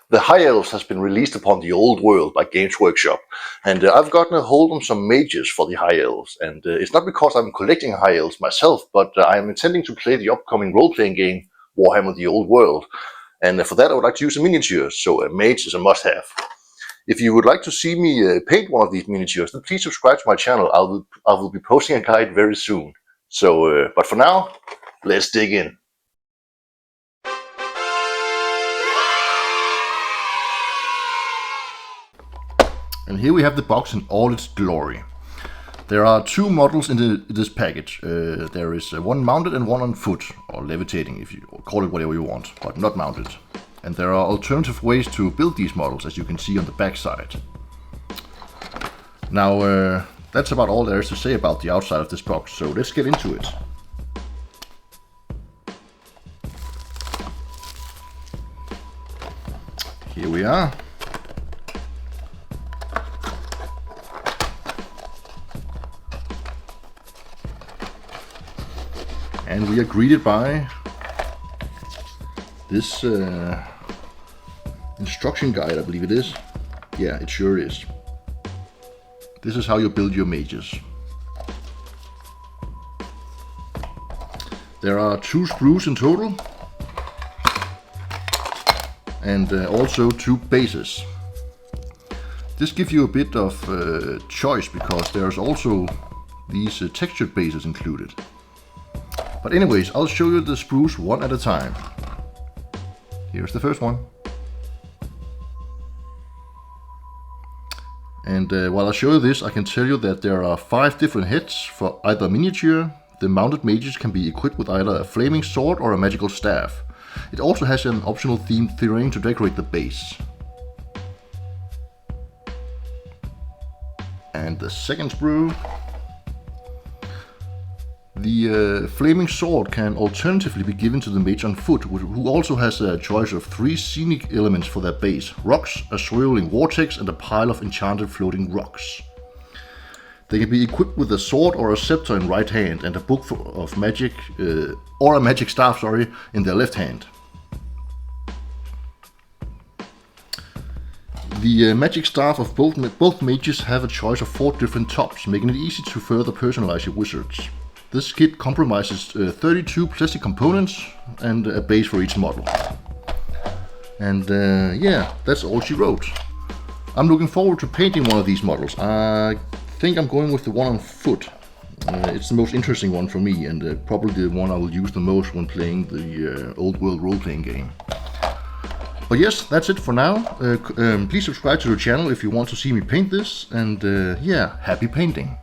The High Elves has been released upon the Old World by Games Workshop, and I've gotten a hold on some mages for the High Elves, and it's not because I'm collecting High Elves myself, but I am intending to play the upcoming role-playing game, Warhammer the Old World, and for that I would like to use a miniature, so a mage is a must-have. If you would like to see me paint one of these miniatures, then please subscribe to my channel. I will be posting a guide very soon. So, but for now, let's dig in. And here we have the box in all its glory. There are two models in this package. There is one mounted and one on foot, or levitating if you call it whatever you want, but not mounted. And there are alternative ways to build these models, as you can see on the back side. Now, that's about all there is to say about the outside of this box, so let's get into it. Here we are. And we are greeted by this instruction guide, I believe it is. Yeah, it sure is. This is how you build your mages. There are 2 screws in total, and also 2 bases. This gives you a bit of choice, because there's also these textured bases included. But anyways, I'll show you the sprues one at a time. Here's the first one. And while I show you this, I can tell you that there are 5 different heads for either miniature. The mounted mages can be equipped with either a flaming sword or a magical staff. It also has an optional themed terrain to decorate the base. And the second sprue. The flaming sword can alternatively be given to the mage on foot, who also has a choice of 3 scenic elements for their base: rocks, a swirling vortex, and a pile of enchanted floating rocks. They can be equipped with a sword or a scepter in right hand, and a book of magic, or a magic staff, in their left hand. The magic staff of both mages have a choice of 4 different tops, making it easy to further personalize your wizards. This kit comprises 32 plastic components and a base for each model. And yeah, that's all she wrote. I'm looking forward to painting one of these models. I think I'm going with the one on foot. It's the most interesting one for me, and probably the one I will use the most when playing the Old World role-playing game. But yes, that's it for now. Please subscribe to the channel if you want to see me paint this, and yeah, happy painting!